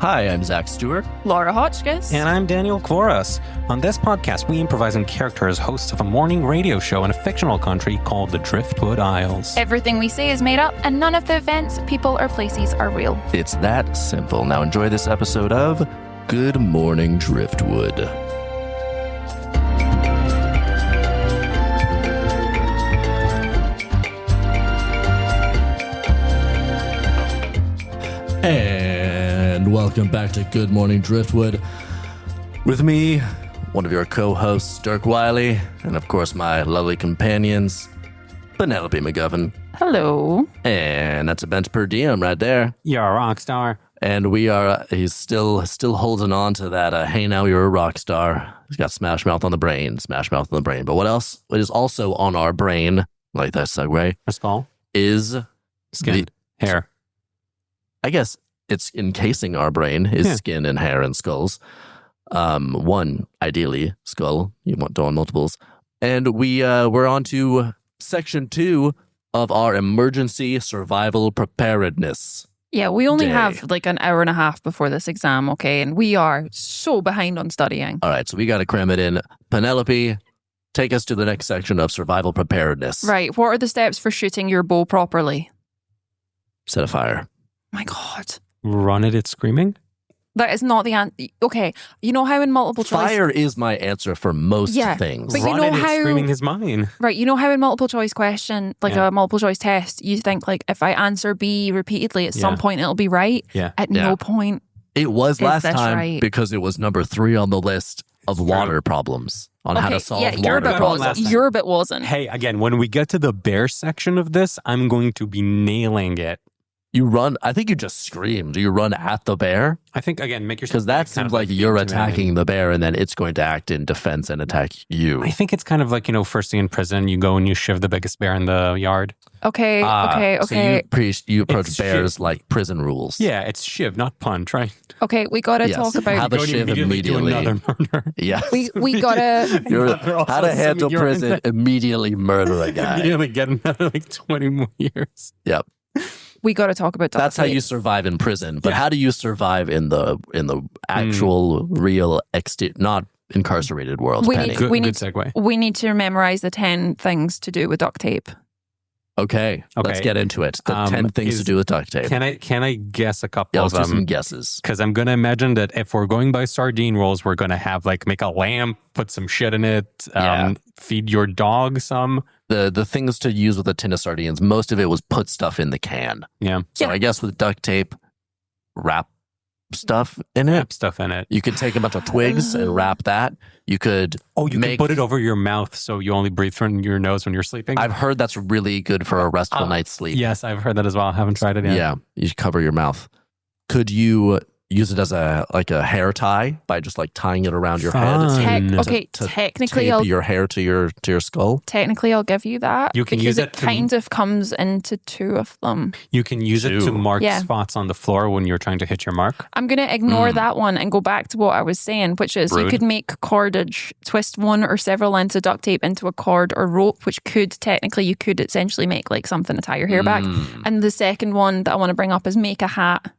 Hi, I'm Zach Stewart. Laura Hotchkiss. And I'm Daniel Kvoras. On this podcast, we improvise in character as hosts of a morning radio show in a fictional country called the Driftwood Isles. Everything we say is made up, and none of the events, people, or places are real. It's that simple. Now enjoy this episode of Good Morning Driftwood. And welcome back to Good Morning Driftwood. With me, one of your co-hosts, Dirk Wiley, and of course my lovely companions, Penelope MacGuffin. Hello. And that's a Bench PerDiem right there. You're a rock star. And he's still holding on to that, hey, now you're a rock star. He's got Smash Mouth on the brain. But what else? What is also on our brain, like that segue, A skull. is Skin. Hair. I guess it's encasing our brain is skin and hair and skulls. One, ideally, skull. You don't want multiples. And we're on to section 2 of our emergency survival preparedness. Yeah, we only Day. have like an hour and a half before this exam, okay? And we are so behind on studying. All right, so we got to cram it in. Penelope, take us to the next section of survival preparedness. Right, what are the steps for shooting your bow properly? Set a fire. My God. Run at it screaming? That is not the answer. Okay, you know how in multiple choice... Fire is my answer for most things. But you Run know at it how- screaming is mine. Right, you know how in multiple choice question, like a multiple choice test, you think like if I answer B repeatedly, at some point it'll be right. Yeah. At no point. It was last this time right? because it was number 3 on the list of water problems on how to solve your water bit problems. wasn't. Your bit wasn't. Hey, again, when we get to the bear section of this, I'm going to be nailing it. You run, I think you just screamed. You run at the bear? I think, again, make yourself... Because that kind seems of like you're intimidating. attacking the bear and then it's going to act in defense and attack you. I think it's kind of like, first thing in prison, you go and you shiv the biggest bear in the yard. Okay. So you approach It's bears shit. like prison rules. Yeah, it's shiv, not punch, right? Okay, we gotta Yes. talk about... Have a Don't shiv do immediately. another murder. Yeah. We gotta... They're also How to handle assuming you're in prison, immediately murder a guy. Immediately get another 20 more years. Yep. We gotta talk about... That's how you survive in prison. But how do you survive in the actual, real, not incarcerated world, We Penny? need- Good, We good need- segue. We need to memorize the 10 things to do with duct tape. Okay, let's get into it. The 10 things to do with duct tape. Can I guess a couple Yeah, of let's do some them? guesses. Because I'm going to imagine that if we're going by sardine rules, we're going to have make a lamp, put some shit in it, feed your dog some. The things to use with a tin of sardines, most of it was put stuff in the can. Yeah. So Yeah. I guess with duct tape, wrap stuff in it. Wrap stuff in it. You could take a bunch of twigs and wrap that. You could You can put it over your mouth so you only breathe through your nose when you're sleeping. I've heard that's really good for a restful night's sleep. Yes, I've heard that as well. I haven't tried it yet. Yeah, you cover your mouth. Could you use it as a hair tie by just tying it around your Fun. head? To technically, tape I'll your hair to your skull. give you that. You can because use it it to- kind of comes into 2 of them. You can use it to Two. mark Yeah. spots on the floor when you're trying to hit your mark. I'm going to ignore that one and go back to what I was saying, which is you Rude. could make cordage, twist one or several lengths of duct tape into a cord or rope, which you could essentially make something to tie your hair back. And the second one that I want to bring up is make a hat.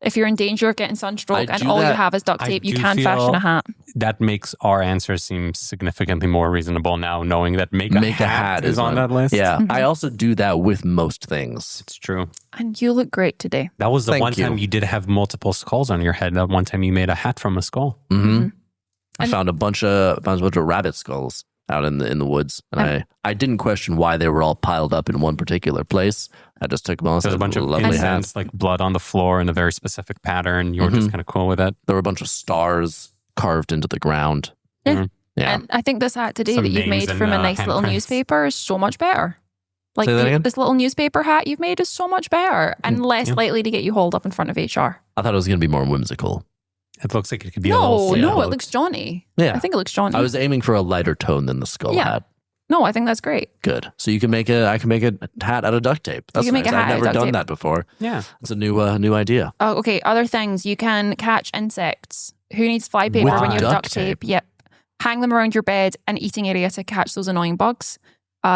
If you're in danger of getting sunstroke I and do all you that. have is duct I tape, you do can feel- fashion a hat. That makes our answer seem significantly more reasonable now, knowing that make a hat is on that list. Yeah, I also do that with most things. It's true. And you look great today. That was the Thank one you. time you did have multiple skulls on your head. That one time you made a hat from a skull. Mm-hmm. I And- found a bunch of rabbit skulls out in the woods, and I didn't question why they were all piled up in one particular place. I just took them all. There's a bunch of lovely hats. incense, blood on the floor in a very specific pattern. You were just kind of cool with it. There were a bunch of stars carved into the ground. Yeah. Mhm. Yeah. And I think this hat today Some that you've names made and, from a nice little handprints. newspaper is so much better. Say that again? This little newspaper hat you've made is so much better and less yeah. likely to get you hauled up in front of HR. I thought it was going to be more whimsical. It looks like it could be a little No, sailboat. it looks jaunty. Yeah. I think it looks jaunty. I was aiming for a lighter tone than the skull Yeah. hat. No, I think that's great. Good. So I can make a hat out of duct tape. That's can make nice. a hat I've out of never duct done tape. that before. Yeah. It's a new idea. Oh, okay, other things. You can catch insects. Who needs fly paper With when you have duct duct tape? tape? Yep. Hang them around your bed and eating area to catch those annoying bugs.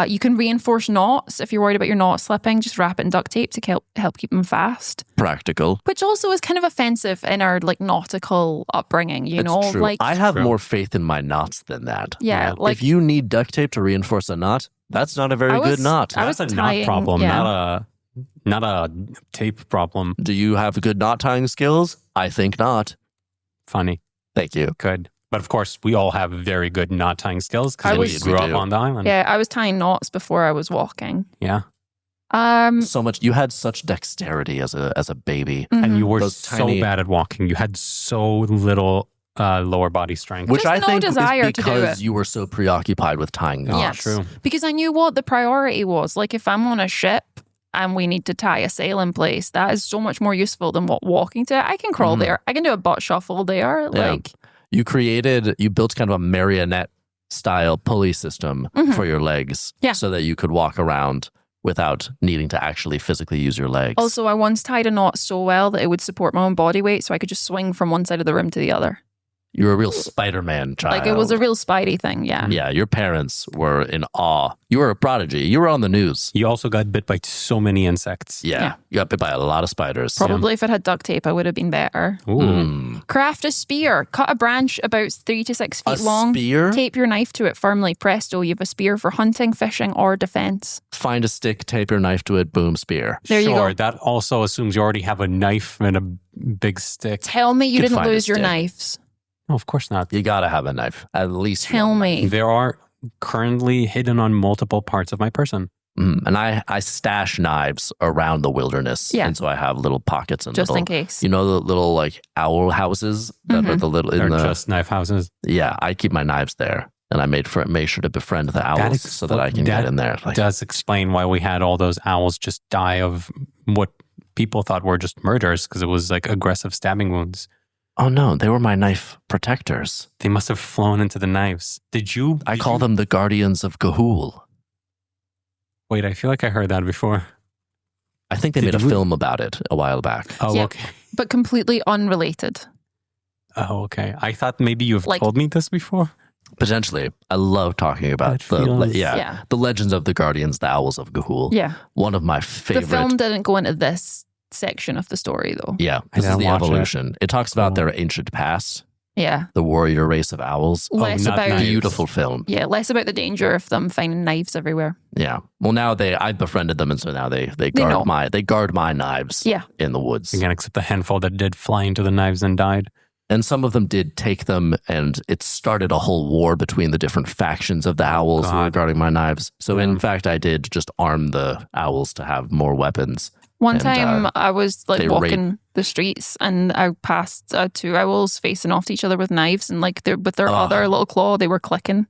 You can reinforce knots if you're worried about your knot slipping. Just wrap it in duct tape to help keep them fast. Practical. Which also is kind of offensive in our like nautical upbringing. You know, True. like I have more faith in my knots than that. yeah, like if you need duct tape to reinforce a knot, that's not a very good knot. I was That's a tying- knot problem, yeah. not a tape problem. Do you have good knot tying skills? I think not. Funny. Thank you. Good. But of course, we all have very good knot tying skills I because we was- grew we up do. on the island. Yeah, I was tying knots before I was walking. Yeah. So much. You had such dexterity as a baby, And you were Those so tiny- bad at walking. You had so little lower body strength. which Just I no think desire is to do because it. you were so preoccupied with tying knots. Yes. True. Because I knew what the priority was. Like if I'm on a ship and we need to tie a sail in place, that is so much more useful than what walking to. I can crawl there. I can do a butt shuffle there. Yeah. Like You built kind of a marionette style pulley system for your legs, Yeah. so that you could walk around without needing to actually physically use your legs. also, I once tied a knot so well that it would support my own body weight, so I could just swing from one side of the room to the other. You're a real Spider-Man child. Like it was a real Spidey thing. Yeah. Yeah, your parents were in awe. You were a prodigy. You were on the news. You also got bit by so many insects. Yeah, you got bit by a lot of spiders. Probably if it had duct tape, I would have been better. Ooh. Craft a spear. Cut a branch about 3 to 6 feet A long. spear? Tape your knife to it firmly. Presto, you have a spear for hunting, fishing, or defense. Find a stick, tape your knife to it, boom, spear. There you Sure, go. that also assumes you already have a knife and a big stick. Tell me you Could didn't find a lose your stick. knives. No, of course not. You gotta have a knife, at least Tell one. me. There are currently hidden on multiple parts of my person. And I stash knives around the wilderness. Yeah. And so I have little pockets and Just little, in case. You know, the little like owl houses that are the little They're in the just knife houses. yeah. I keep my knives there, and I made sure to befriend the owls so that I can get in there. Like, Does explain why we had all those owls just die of what people thought were just murders because it was like aggressive stabbing wounds. oh no, they were my knife protectors. They must have flown into the knives. I call them the guardians of Ga'Hoole. Wait, I feel like I heard that before. I think they Did made a you- film about it a while back. Oh, Yeah. okay. But completely unrelated. Oh, okay. I thought maybe you've Like- told me this before. Potentially, I love talking about That feels- Yeah. the legends of the guardians, the owls of Ga'Hoole. Yeah. One of my The favorite. film didn't go into this section of the story, though. Yeah, I this is didn't the watch it. evolution. It talks about Cool. their ancient past, Yeah. the warrior race of owls. Less not about knives. Beautiful film. yeah, less about the danger of them finding knives everywhere. Yeah. Well, now I befriended them, and so now they know. guard my knives. Yeah. In the woods. Again, except the handful that did fly into the knives and died. And some of them did take them, and it started a whole war between the different factions of the owls who were God. guarding my knives. So in Yeah. fact, I did just arm the owls to have more weapons. One And, time I was like they walking the streets and I passed 2 owls facing off to each other with knives and like with their other little claw, they were clicking.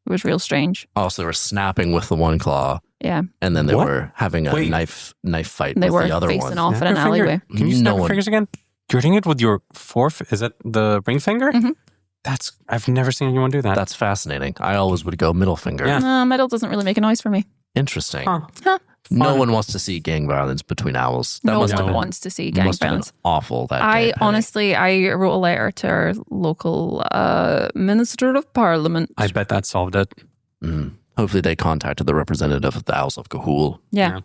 It was real strange. Also, they were snapping with the one claw, Yeah. and then they What? were having a Wait. knife fight They with were the other facing one. off in Snap an your finger. alleyway. Can you No snap your one- fingers again? You're doing it with your is it the ring finger? Mhm. I've never seen anyone do that. That's fascinating. I always would go middle finger. Yeah. Metal doesn't really make a noise for me. Interesting. Huh. No Fun. one wants to see gang violence between owls. That No must one have been, wants to see gang must have been violence. awful that I day, Penny. honestly, I wrote a letter to our local Minister of Parliament. I bet that solved it. Hopefully they contacted the representative of the Owls of Ga'Hoole. Yeah. Yeah.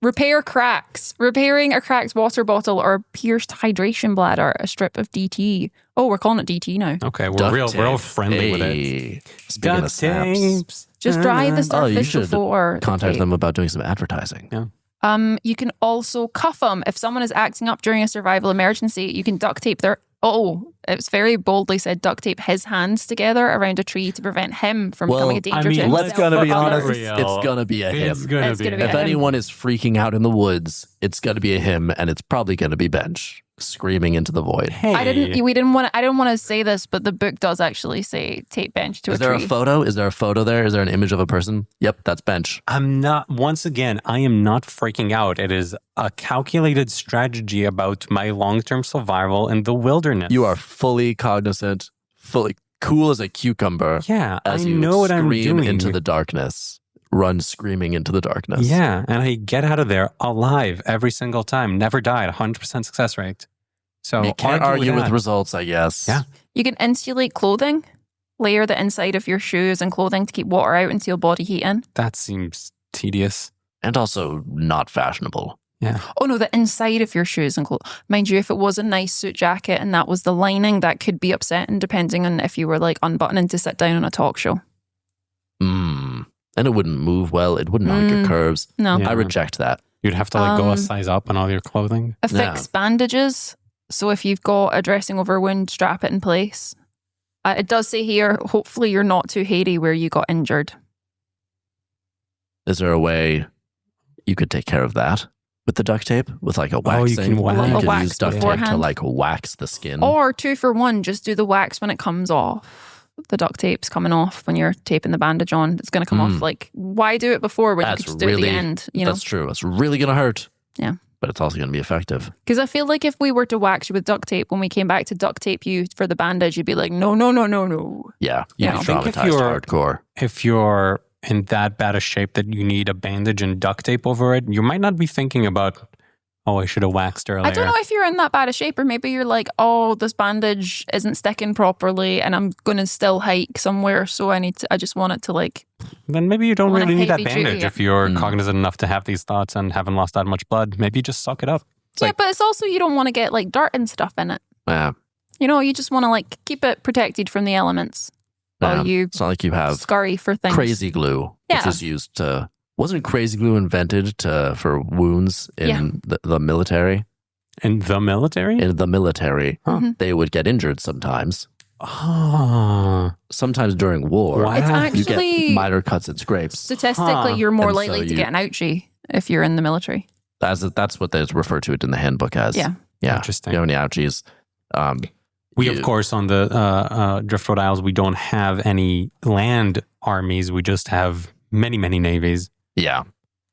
Repair cracks. Repairing a cracked water bottle or pierced hydration bladder, a strip of DT. Oh, we're calling it DT now. Okay, we're Duct real tape. friendly with it. Hey. Speaking of Duct snaps, tapes. Just dry the Oh, you surface should before. the contact tape. them about doing some advertising. Yeah. You can also cuff them. If someone is acting up during a survival emergency, you can duct tape their. Oh, it's very boldly said duct tape his hands together around a tree to prevent him from Well, becoming a danger I mean, to himself. Let's gonna or be others. honest. Real. It's gonna be a him. It's gonna It's be. gonna be If him. anyone is freaking out in the woods, it's gonna be a him, and it's probably gonna be Bench screaming into the void. Hey. I didn't want to say this, but the book does actually say tape Bench to Is a there tree. a photo? Is there a photo there? Is there an image of a person? Yep, that's Bench. I'm not, once again, I am not freaking out. It is a calculated strategy about my long-term survival in the wilderness. You are fully cognizant, fully cool as a cucumber. Yeah, As I you know what I'm scream doing. into the darkness, run screaming into the darkness. Yeah, and I get out of there alive every single time. Never died. 100% success rate. So You can't argue with that. results, I guess. Yeah. You can insulate clothing. Layer the inside of your shoes and clothing to keep water out and seal body heat in. That seems tedious. And also not fashionable. Yeah. Oh no, the inside of your shoes and clothes. Mind you, if it was a nice suit jacket and that was the lining, that could be upsetting depending on if you were like unbuttoning to sit down on a talk show. And it wouldn't move well. It wouldn't hug your curves. No. Yeah. I reject that. You'd have to like go a size up on all your clothing. Affix bandages. So if you've got a dressing over wound, strap it in place. It does say here, hopefully you're not too hairy where you got injured. Is there a way you could take care of that with the duct tape? With like a waxing? you can You could wax use duct tape to beforehand. like wax the skin. Or 2 for 1, just do the wax when it comes off. The duct tape's coming off when you're taping the bandage on. It's going to come off. Like, why do it before when you could just do it at the end? You know? That's true. It's really going to hurt. Yeah. But it's also going to be effective. Because I feel like if we were to wax you with duct tape, when we came back to duct tape you for the bandage, you'd be like, no. Yeah. You'd be I think if traumatized you're- hardcore. If you're in that bad a shape that you need a bandage and duct tape over it, you might not be thinking about, oh, I should have waxed earlier. I don't know if you're in that bad a shape, or maybe you're like, oh, this bandage isn't sticking properly and I'm going to still hike somewhere. So I just want it to like... Then maybe you don't I want really a need that heavy duty, bandage yeah. if you're cognizant enough to have these thoughts and haven't lost that much blood. Maybe just suck it up. but it's also, you don't want to get like dirt and stuff in it. Yeah. You know, you just want to like keep it protected from the elements while you It's not like you have scurry for things. crazy glue, which Yeah. is used to... Wasn't crazy glue invented for wounds in the military? In the military? In the military, they would get injured sometimes. Sometimes during war, Wow. It's you get actually, minor cuts and scrapes. statistically, you're more And so likely to you- get an ouchie if you're in the military. That's what they refer to it in the handbook as. Yeah. Interesting. You have any ouchies? We, of course, on the Driftwood Isles, we don't have any land armies. We just have many, many navies. Yeah.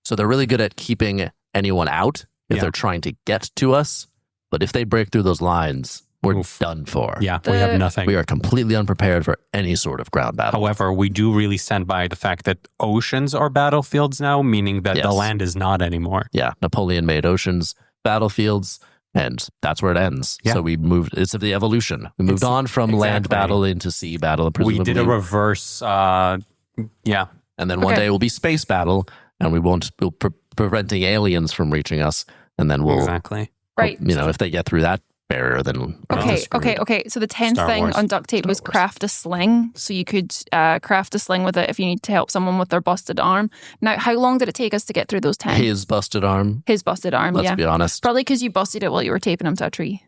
So they're really good at keeping anyone out if Yeah. they're trying to get to us. But if they break through those lines, we're Oof. done for. Yeah, we have nothing. We are completely unprepared for any sort of ground battle. However, we do really stand by the fact that oceans are battlefields now, meaning that the Yes. land is not anymore. Yeah. Napoleon made oceans battlefields, and that's where it ends. Yeah. So we moved, it's the evolution. We moved on from land exactly. battle into sea battle. And We did a presumably- reverse, yeah. And then one day it will be space battle, and we'll preventing aliens from reaching us. And then we'll, Exactly. Right. you know, if they get through that barrier, then we're Okay, screwed. okay. So the 10th Star thing Wars. on duct tape Star was Wars. craft a sling. So you could craft a sling with it if you need to help someone with their busted arm. Now, how long did it take us to get through those 10? His busted arm. His busted arm, Let's yeah. be honest. Probably because you busted it while you were taping him to a tree.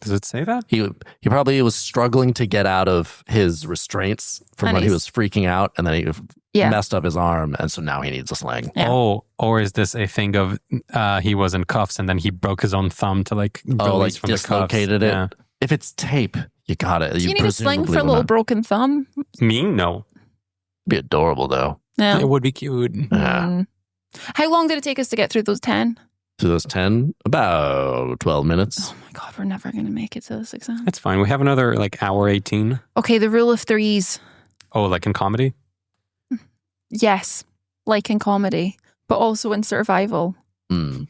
Does it say that? He probably was struggling to get out of his restraints from And when he he's- was freaking out, and then he Yeah. messed up his arm, and so now he needs a sling. Yeah. Oh, or is this a thing of he was in cuffs and then he broke his own thumb to like release from dislocated the it. cuffs? If it's tape, you got it. Do you need a sling presumably for a will little not broken thumb? Me? No. be adorable though. Yeah. It would be cute. Yeah. Mm. How long did it take us to get through those 10? To those 10, about 12 minutes. Oh my God, we're never going to make it to this exam. It's fine. We have another like hour 18. Okay, the rule of threes. Oh, like in comedy? Yes, like in comedy, but also in survival. Mm.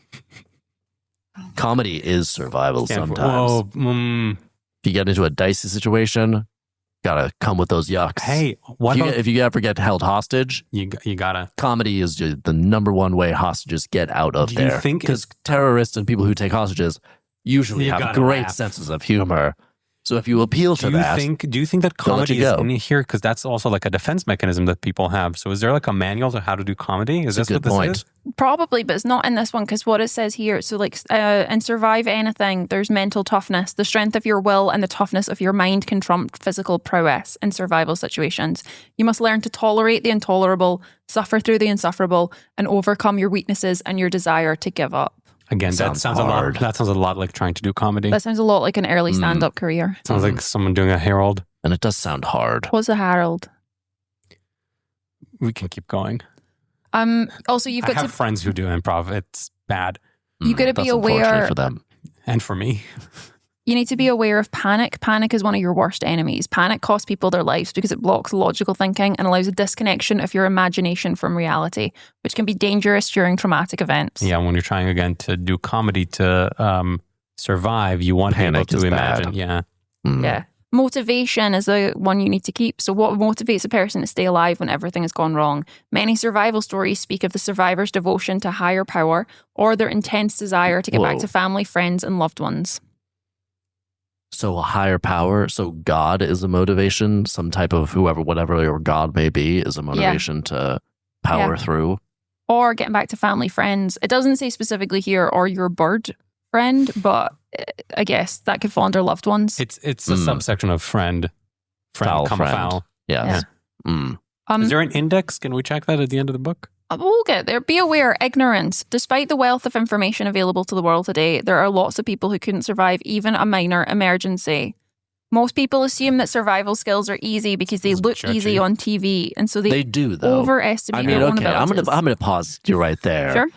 Comedy is survival sometimes. Oh, If you get into a dicey situation, gotta come with those yucks. hey, what about If you ever get held hostage, you gotta. comedy is just the number one way hostages get out of Do you there. think Because terrorists and people who take hostages usually You have gotta great laugh. senses of humor. So if you appeal to that, Do you think that they'll let comedy you is go. in here because that's also like a defense mechanism that people have? So is there like a manual to how to do comedy? Is That's this a good what point. this is? Probably, but it's not in this one because what it says here. So, like, in survive anything, there's mental toughness. The strength of your will and the toughness of your mind can trump physical prowess in survival situations. You must learn to tolerate the intolerable, suffer through the insufferable, and overcome your weaknesses and your desire to give up. Again, that Sounds sounds hard. a lot. That sounds a lot like trying to do comedy. That sounds a lot like an early stand-up career. Sounds like someone doing a Herald. and it does sound hard. What's a Harold? We can keep going. Also, you've I got have to friends who do improv. It's bad, You gotta be That's unfortunate aware- for them. and for me, You need to be aware of panic. Panic is one of your worst enemies. Panic costs people their lives because it blocks logical thinking and allows a disconnection of your imagination from reality, which can be dangerous during traumatic events. yeah. When you're trying again to do comedy to survive, you want Panic people is to bad. imagine. Yeah, Mm. Yeah. Motivation is the one you need to keep. So what motivates a person to stay alive when everything has gone wrong? Many survival stories speak of the survivor's devotion to higher power or their intense desire to get back to family, friends, and loved ones. So a higher power, so God is a motivation, some type of whatever your God may be is a motivation to power through. Or getting back to family, friends. It doesn't say specifically here, or your bird friend, but I guess that could fall under loved ones. It's a subsection of friend. Foul Come friend. foul. Yes. Is there an index? Can we check that at the end of the book? We'll get there. Be aware, ignorance. Despite the wealth of information available to the world today, there are lots of people who couldn't survive even a minor emergency. Most people assume that survival skills are easy because they look easy on TV, and so they do though. Overestimate their own I'm abilities. gonna pause you right there. Sure.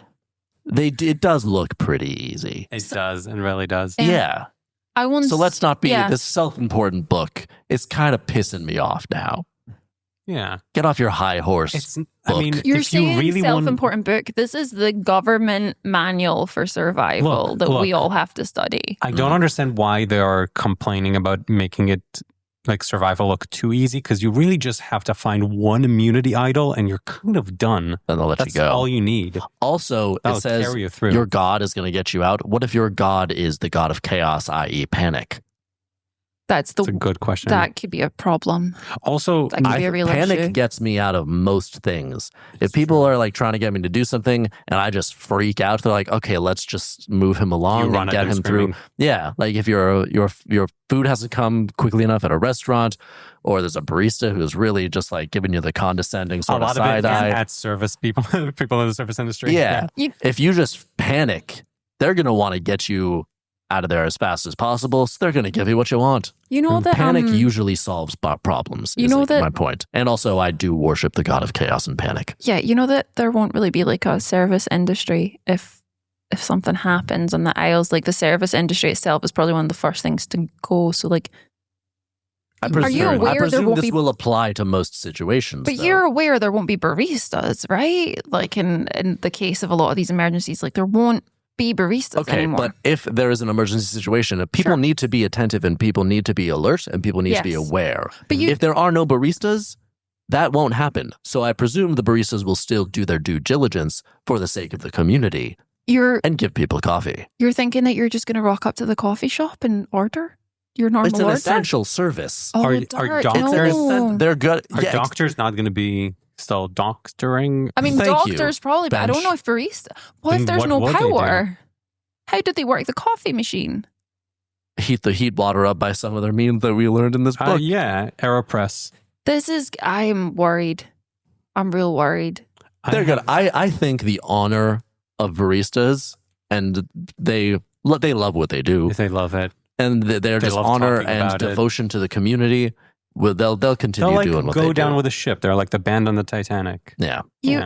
It does look pretty easy. It does. It really does. Yeah. So let's not be yeah. this self-important book. It's kind of pissing me off now. Yeah. Get off your high horse. You're if saying you really self-important book. This is the government manual for survival we all have to study. I don't understand why they are complaining about making it like survival look too easy, because you really just have to find one immunity idol and you're kind of done. And they'll let That's you go. all you need. Also, That'll it says carry you through. your God is going to get you out. What if your God is the God of chaos, i.e. panic? That's a good question. That could be a problem. Also, that could be a real panic issue. gets me out of most things. If people are like trying to get me to do something and I just freak out, they're like, okay, let's just move him along and get him through. Yeah. Like if your food hasn't come quickly enough at a restaurant, or there's a barista who's really just like giving you the condescending sort of side eye. At service people in the service industry. Yeah. If you just panic, they're going to want to get you out of there as fast as possible, so they're going to give you what you want. You know that panic usually solves problems. You know that my point. And also, I do worship the god of chaos and panic. Yeah, you know that there won't really be like a service industry if something happens on the Isles. Like the service industry itself is probably one of the first things to go. So like, I presume, are you aware I presume there won't this will apply to most situations. But you're aware there won't be baristas, right? Like in the case of a lot of these emergencies, like there won't be baristas anymore. But if there is an emergency situation, people need to be attentive and people need to be alert and people need to be aware. But if there are no baristas, that won't happen. So I presume the baristas will still do their due diligence for the sake of the community and give people coffee. You're thinking that you're just going to rock up to the coffee shop and order your normal order? It's an essential service. Oh, are doctors? No. They're good. Are doctors not going to be still doctoring? I mean, doctors probably, but I don't know if barista. What if there's no power? How did they work the coffee machine? Heat the heat water up by some other means that we learned in this book. Yeah, AeroPress. I'm worried. I'm real worried. They're good. I think the honor of baristas, and they love what they do. They love it. And their just honor and devotion to the community. Well, they'll continue doing what they do. Go down with a ship. They're like the band on the Titanic. Yeah.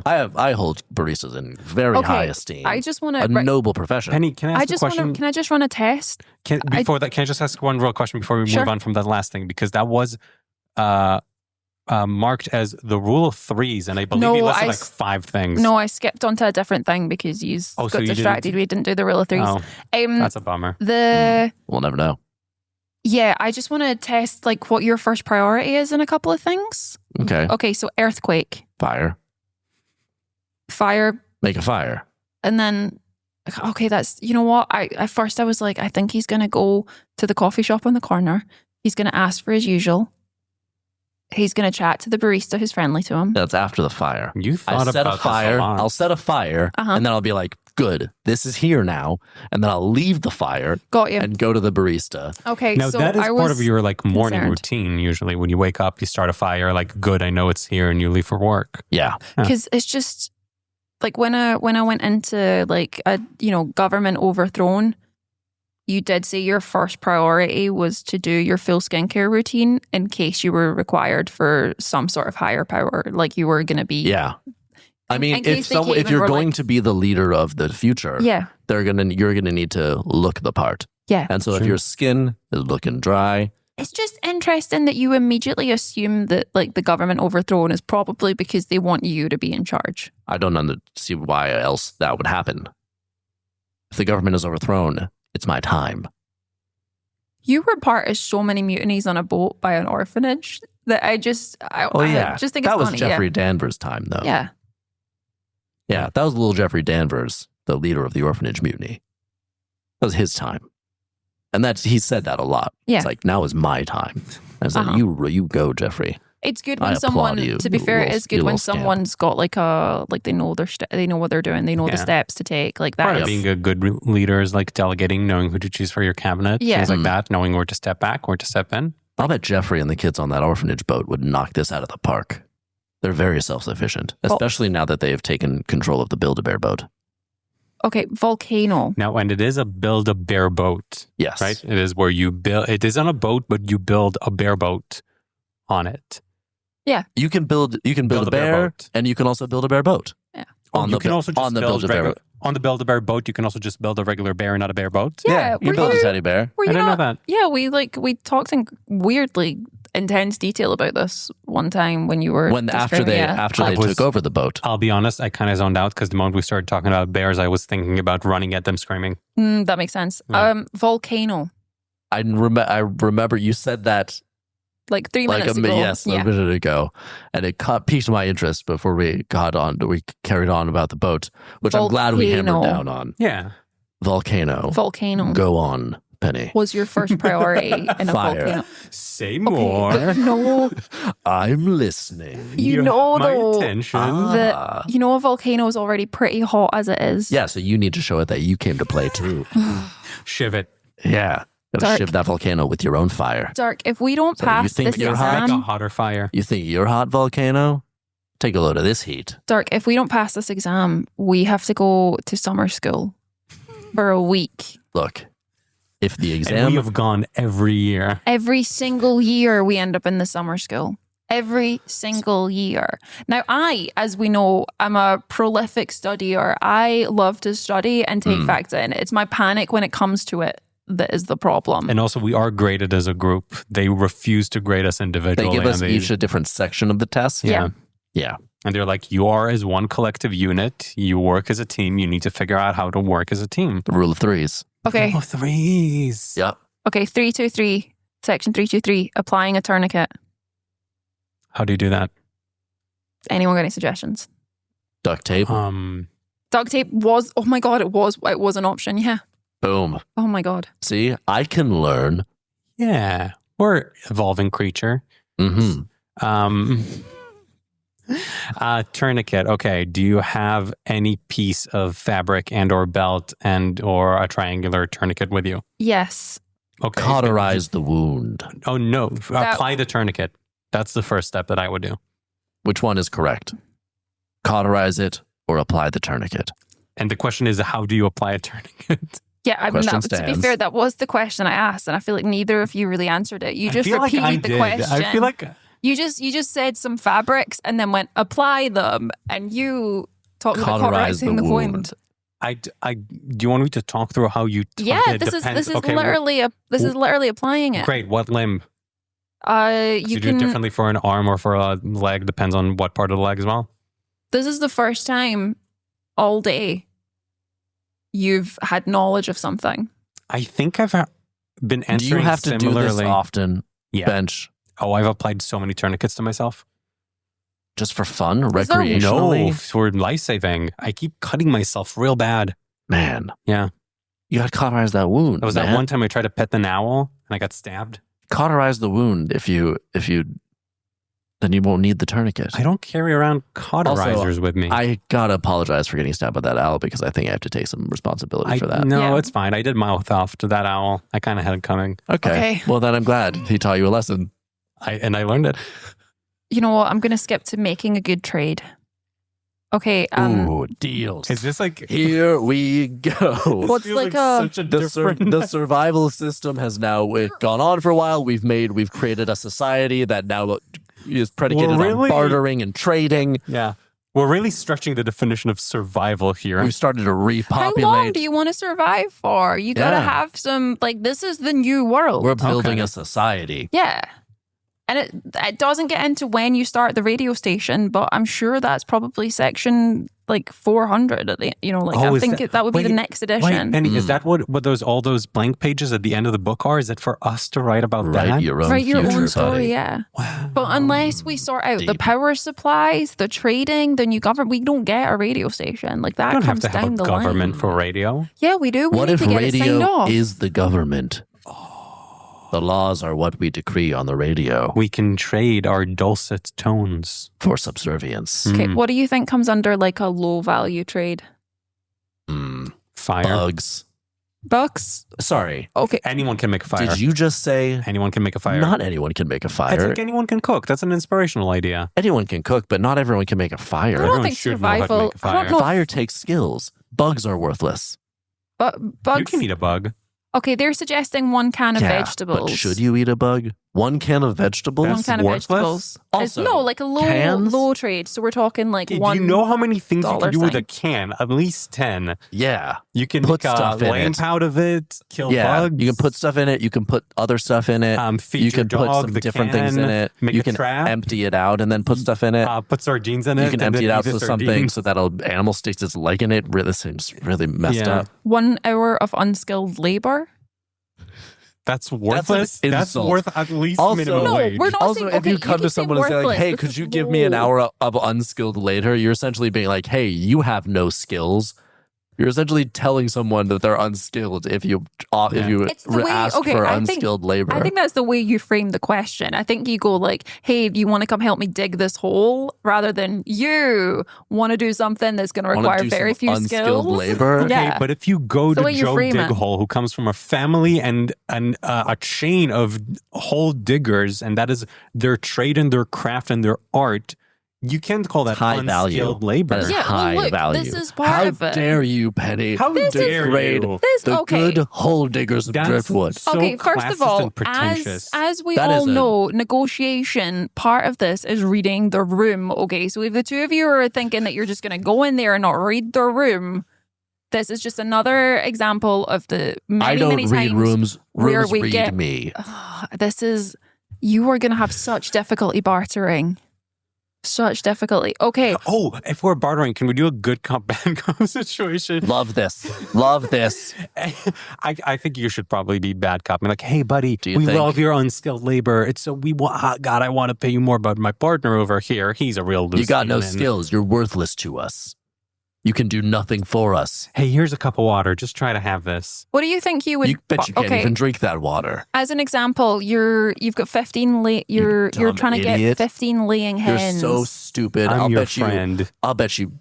I hold baristas in very high esteem. I just want a noble profession. Penny, can I ask a question? Can I just run a test? Can I just ask one real question before we move on from that last thing? Because that was marked as the rule of threes, and I believe you listed like 5 things. No, I skipped onto a different thing because you got distracted. We didn't do the rule of threes. Oh, that's a bummer. We'll never know. Yeah, I just want to test like what your first priority is in a couple of things. Okay, so earthquake. Fire. Make a fire. And then, okay, that's, you know what? At first I was like, I think he's going to go to the coffee shop on the corner. He's going to ask for his usual. He's going to chat to the barista who's friendly to him. That's after the fire. You thought about a fire. I'll set a fire, and then I'll be like, good, this is here now. And then I'll leave the fire and go to the barista. Okay, now so that is part of your like morning concerned. routine. Usually when you wake up, you start a fire, like, good, I know it's here, and you leave for work. Yeah. Because it's just like when I went into like a government overthrown, you did say your first priority was to do your full skincare routine in case you were required for some sort of higher power, like you were going to be. Yeah. I mean, if you're going to be the leader of the future, you're gonna need to look the part. Yeah. And so if your skin is looking dry, it's just interesting that you immediately assume that like the government overthrown is probably because they want you to be in charge. I don't see why else that would happen. If the government is overthrown, it's my time. You were part of so many mutinies on a boat by an orphanage that I just think it's that was funny. Jeffrey Danvers' time, though. Yeah. Yeah, that was little Jeffrey Danvers, the leader of the orphanage mutiny. That was his time. And he said that a lot. Yeah. It's like, now is my time. I said, you go, Jeffrey. It's good when someone, to be fair, it's good when someone's got they know they know what they're doing. They know the steps to take. Like that. Part of being a good leader is like delegating, knowing who to choose for your cabinet. Things like that, knowing where to step back, where to step in. I'll bet Jeffrey and the kids on that orphanage boat would knock this out of the park. They're very self-sufficient, especially now that they have taken control of the Build-A-Bear boat. Okay, volcano. Now, and it is a Build-A-Bear boat. Yes. Right? It is where you build, it is on a boat, but you build a bear boat on it. Yeah. You can build a bear boat. and you can also build a bear boat. Yeah. On the Build-A-Bear boat, you can also just build a regular bear, not a bear boat. Yeah. You can build a teddy bear. I didn't know that. Yeah, we talked in weirdly intense detail about this one time when you were after they took over the boat. I'll be honest, I kind of zoned out because the moment we started talking about bears, I was thinking about running at them screaming. That makes sense. Yeah. Volcano. I remember you said that like 3 minutes ago. Yes, a minute ago, and it piqued my interest before we carried on about the boat, which I'm glad we hammered down on. Yeah, volcano. Go on, Penny. Was your first priority in a volcano? Say more. No, I'm listening. You know my though attention. that a volcano is already pretty hot as it is. Yeah, so you need to show it that you came to play too. Shiv it. Yeah. Gotta shiv that volcano with your own fire. Dark, if we don't pass this exam... Make a hotter fire. You think you're hot, volcano? Take a load of this heat. Dark, if we don't pass this exam, we have to go to summer school for a week. Look, if the exam... And we have gone every year. Every single year we end up in the summer school. Every single year. Now, as we know, I'm a prolific studier. I love to study and take facts in. It's my panic when it comes to it that is the problem. And also, we are graded as a group. They refuse to grade us individually. They give us each a different section of the test. Yeah. And they're like, you are as one collective unit. You work as a team. You need to figure out how to work as a team. The rule of threes. Okay. Rule of threes. Yep. Okay, 323, section 323, applying a tourniquet. How do you do that? Anyone got any suggestions? Duct tape. Duct tape was, oh my God, it was an option, yeah. Boom. Oh my God. See, I can learn. Yeah. We're evolving creature. Tourniquet. Okay. Do you have any piece of fabric and or belt and or a triangular tourniquet with you? Yes. Okay. Cauterize the wound. Oh, no. Apply the tourniquet. That's the first step that I would do. Which one is correct? Cauterize it or apply the tourniquet? And the question is, how do you apply a tourniquet? Yeah, to be fair, that was the question I asked, and I feel like neither of you really answered it. You just repeated the question. I feel like you just said some fabrics and then went apply them, and you talked about cauterizing the wound. Do you want me to talk through how you? This is literally applying it. Great. What limb? You do it differently for an arm or for a leg. Depends on what part of the leg as well. This is the first time all day you've had knowledge of something. I think I've been answering. Do you have to do this often? Yeah. Bench. Oh, I've applied so many tourniquets to myself. Just for fun, recreationally? No, for life-saving. I keep cutting myself real bad. Man. Yeah. You got to cauterize that wound. That was that one time I tried to pet an owl and I got stabbed. Cauterize the wound if you then you won't need the tourniquet. I don't carry around cauterizers with me. I gotta apologize for getting stabbed by that owl because I think I have to take some responsibility for that. No, it's fine. I did mouth off to that owl. I kind of had it coming. Okay. Well, then I'm glad he taught you a lesson. I learned it. You know what? I'm going to skip to making a good trade. Okay. Ooh, deals. Is this like... Here we go. What's like a... Such a different... The survival system has now gone on for a while. We've created a society that now is predicated on bartering and trading. Yeah. We're really stretching the definition of survival here. We've started to repopulate. How long do you want to survive for? You got to have some... Like, this is the new world. We're building a society. Yeah. And it doesn't get into when you start the radio station, but I'm sure that's probably section like 400. I think that would be the next edition. And is that what all those blank pages at the end of the book are? Is it for us to write about that? Write your own story, buddy. yeah. Wow. But unless we sort out the power supplies, the trading, the new government, we don't get a radio station. Like that comes down the line. We don't have to have a government for radio. Yeah, we do. What if radio is is the government? The laws are what we decree on the radio. We can trade our dulcet tones for subservience. Okay, what do you think comes under like a low value trade? Fire. Bugs? Sorry. Okay. Anyone can make a fire. Did you just say anyone can make a fire? Not anyone can make a fire. I think anyone can cook. That's an inspirational idea. Anyone can cook, but not everyone can make a fire. I don't think survival. Fire takes skills. Bugs are worthless. But bugs. You can eat a bug. Okay, they're suggesting 1 can of vegetables. But should you eat a bug? 1 can of vegetables? That's 1 can worthless? of vegetables. Also, no, like a low trade. So we're talking like $1. Do you know how many things you can do with a can? At least 10. Yeah. You can put make stuff a in lamp it. out of it, kill bugs. You can put stuff in it. You can put other stuff in it. Feed you can your dog, put some different things in it. Make you a can trap. Empty it out and then put stuff in it. Put sardines in it. You can empty it out so something so that an animal sticks its leg in it. Really seems really messed up. 1 hour of unskilled labor. That's worthless. That's worth at least minimum wage. We're not also, saying, if you come to someone and say, like, hey, could you give me an hour of unskilled labor? You're essentially being like, hey, you have no skills. You're essentially telling someone that they're unskilled if you ask for unskilled labor. I think that's the way you frame the question. I think you go like, hey, do you want to come help me dig this hole? Rather than you want to do something that's going to require very few skills. Labor? Okay, but if you go to Joe Dighole, who comes from a family and a chain of hole diggers, and that is their trade and their craft and their art, you can't call that high unskilled labor. That is high value. This is part of it. How dare you, Penny? How dare you? The good hole diggers of Driftwood. So first of all, as we all know, negotiation, part of this is reading the room. Okay, so if the two of you are thinking that you're just going to go in there and not read the room, this is just another example of the many times read rooms. Where rooms we read get me. You are going to have such difficulty bartering. Such difficulty. Okay. Oh, if we're bartering, can we do a good cop, bad cop situation? Love this. Love this. I think you should probably be bad cop. I'm like, hey, buddy, we love your unskilled labor. It's so we want. God, I want to pay you more, but my partner over here, he's a real loose. You got no skills. You're worthless to us. You can do nothing for us. Hey, here's a cup of water. Just try to have this. What do you think you would? You bet you can't even drink that water. As an example, you've got 15. You're trying to get 15 laying hens. You're so stupid. I'm your friend. I'll bet you.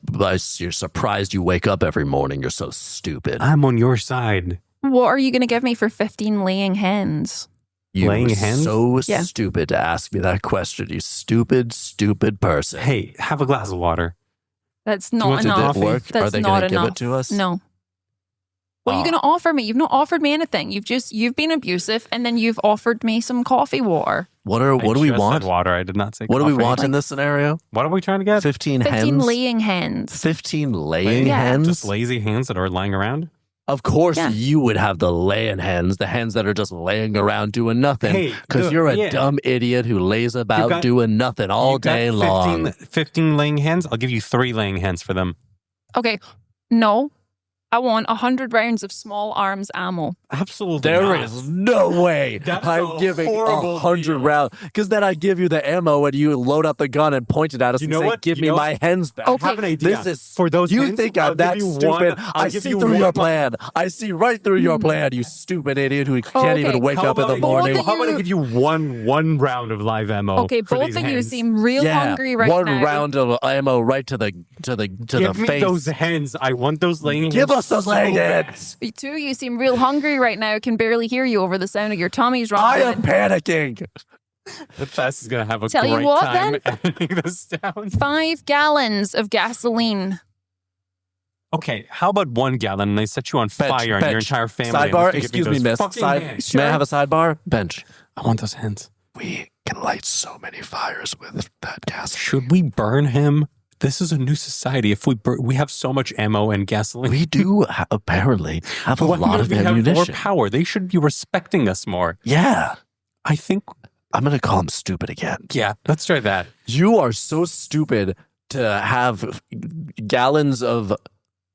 You're surprised you wake up every morning. You're so stupid. I'm on your side. What are you going to give me for 15 laying hens? You laying were hens? So stupid to ask me that question. You stupid person. Hey, have a glass of water. That's not enough. That's Are they going to give it to us? No. What are you going to offer me? You've not offered me anything. You've been abusive, and then you've offered me some coffee water. What do we want? Said water. I did not say. What coffee. do we want in this scenario? What are we trying to get? 15 hens. 15 laying hens. 15 laying hens. Just lazy hens that are lying around. Of course, you would have the laying hens, the hens that are just laying around doing nothing. Because you're a dumb idiot who lays about doing nothing all day long. 15 laying hens. I'll give you 3 laying hens for them. Okay. No. I want 100 rounds of small arms ammo. Absolutely There is no way I'm giving 100 rounds. Because then I give you the ammo and you load up the gun and point it at us and say, give me my hens back. Okay. I have an idea. This is, for those you hens, think I'm that stupid? I see through your plan. I see right through your plan, you stupid idiot who can't even wake up in the morning. How about I give you one round of live ammo? Okay, both of you seem real hungry right now. One round of ammo right to the Give me face. those hens. I want those laying hens. Give us those laying hens. You two, you seem real hungry right now. I can barely hear you over the sound of your tummies rumbling. I am panicking. The fest is going to have a Tell great you what, time then? editing this down. 5 gallons of gasoline. Okay, how about 1 gallon and they set you on fire and your entire family? Sidebar, excuse me, miss. May I have a sidebar? Bench. I want those hens. We can light so many fires with that gas. Should we burn him? This is a new society. If we have so much ammo and gasoline. We do apparently have a lot of ammunition. Have more power. They should be respecting us more. Yeah. I think I'm going to call him stupid again. Yeah, let's try that. You are so stupid to have gallons of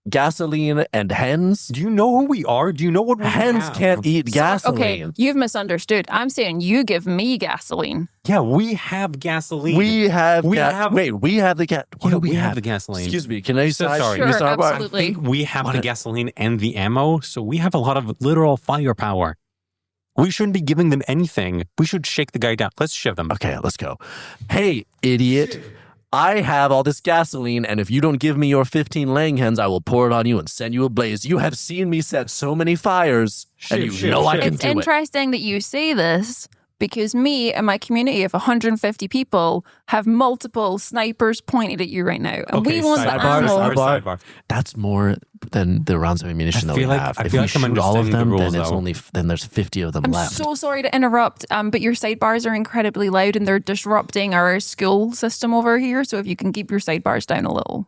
gasoline and hens. Do you know who we are? Do you know what we Hens have? can't eat gasoline. Okay, you've misunderstood. I'm saying you give me gasoline. Yeah, we have gasoline. We have. We What Yeah, do we have the gasoline. Excuse me. Can I sorry. Sure, Mr. Arbar? absolutely. We have the gasoline and the ammo, so we have a lot of literal firepower. We shouldn't be giving them anything. We should shake the guy down. Let's shiv them. Okay, let's go. Hey, idiot. I have all this gasoline, and if you don't give me your 15 laying hens, I will pour it on you and send you ablaze. You have seen me set so many fires, and you know I can It's do it. interesting that you say this because me and my community of 150 people have multiple snipers pointed at you right now. And we want the ammo. Sidebar. That's more than the rounds of ammunition that we have. If we shoot all of them, then there's 50 of them I'm left. so sorry to interrupt, but your sidebars are incredibly loud and they're disrupting our school system over here. So if you can keep your sidebars down a little.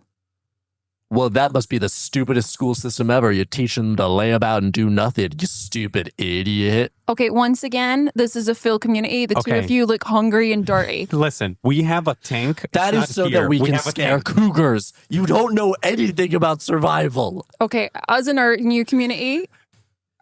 Well, that must be the stupidest school system ever. You teach them to lay about and do nothing, you stupid idiot. Okay, once again, this is a full community. The two of you look hungry and dirty. Listen, we have a tank. That is so that we can scare cougars. You don't know anything about survival. Okay, us in our new community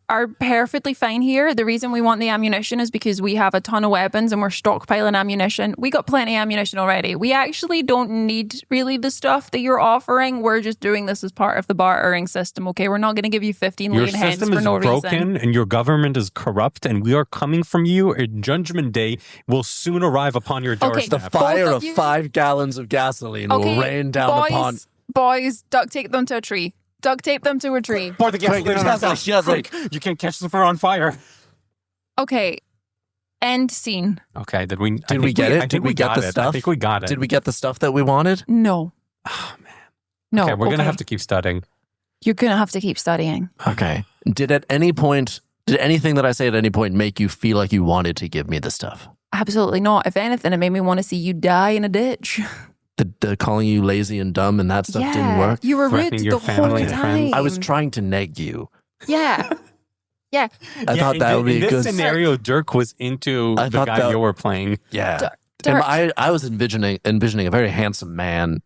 are perfectly fine here. The reason we want the ammunition is because we have a ton of weapons and we're stockpiling ammunition. We got plenty of ammunition already. We actually don't need really the stuff that you're offering. We're just doing this as part of the bartering system, okay? We're not going to give you 15 lean heads for no reason. Your system is broken and your government is corrupt and we are coming from you. And Judgment Day will soon arrive upon your doorstep. The fire of 5 gallons of gasoline will rain down upon... Boys, duct tape them to a tree. Duct tape them to a tree. Pour the gasoline. You can't catch the fire on fire. Okay. End scene. Okay. Did we get it? Did we get the stuff? I think we got it. Did we get the stuff that we wanted? No. Oh, man. No. Okay, we're going to have to keep studying. You're going to have to keep studying. Okay. Did anything that I say at any point make you feel like you wanted to give me the stuff? Absolutely not. If anything, it made me want to see you die in a ditch. The calling you lazy and dumb and that stuff didn't work? You were rude the whole time. I was trying to neg you. Yeah. Yeah. I thought that would be a good... In this scenario, Dirk was into the guy you were playing. Yeah. Dirk. I was envisioning a very handsome man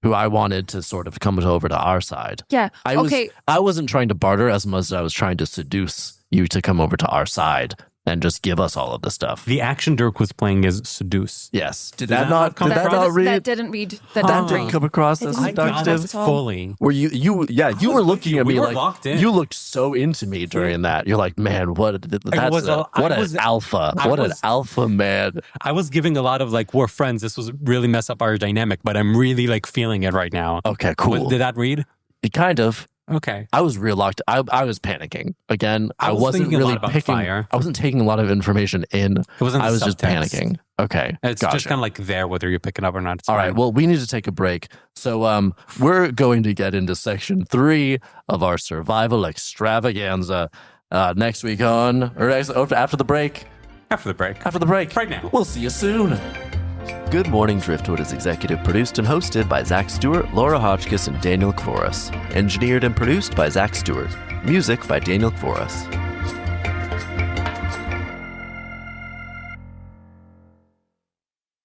who I wanted to sort of come over to our side. Yeah. I wasn't trying to barter as much as I was trying to seduce you to come over to our side and just give us all of the stuff. The action Dirk was playing is seduce. Yes. Did that not read? That didn't read. That didn't come across as seductive. Fully. Were you were looking at me like locked in. You looked so into me during that. You're like, man, what an alpha man. I was giving a lot of like, we're friends. This was really mess up our dynamic, but I'm really like feeling it right now. Okay, cool. Did that read? It kind of. Okay. I was real locked. I was panicking. Again, I wasn't really picking. Fire. I wasn't taking a lot of information in. I was just panicking. Okay. It's just kind of like there, whether you're picking up or not. All right. Well, we need to take a break. So we're going to get into section 3 of our survival extravaganza next week after the break. After the break. After the break. Right now. We'll see you soon. Good Morning Driftwood is executive produced and hosted by Zach Stewart, Laura Hotchkiss, and Daniel Kvoras. Engineered and produced by Zach Stewart. Music by Daniel Kvoras.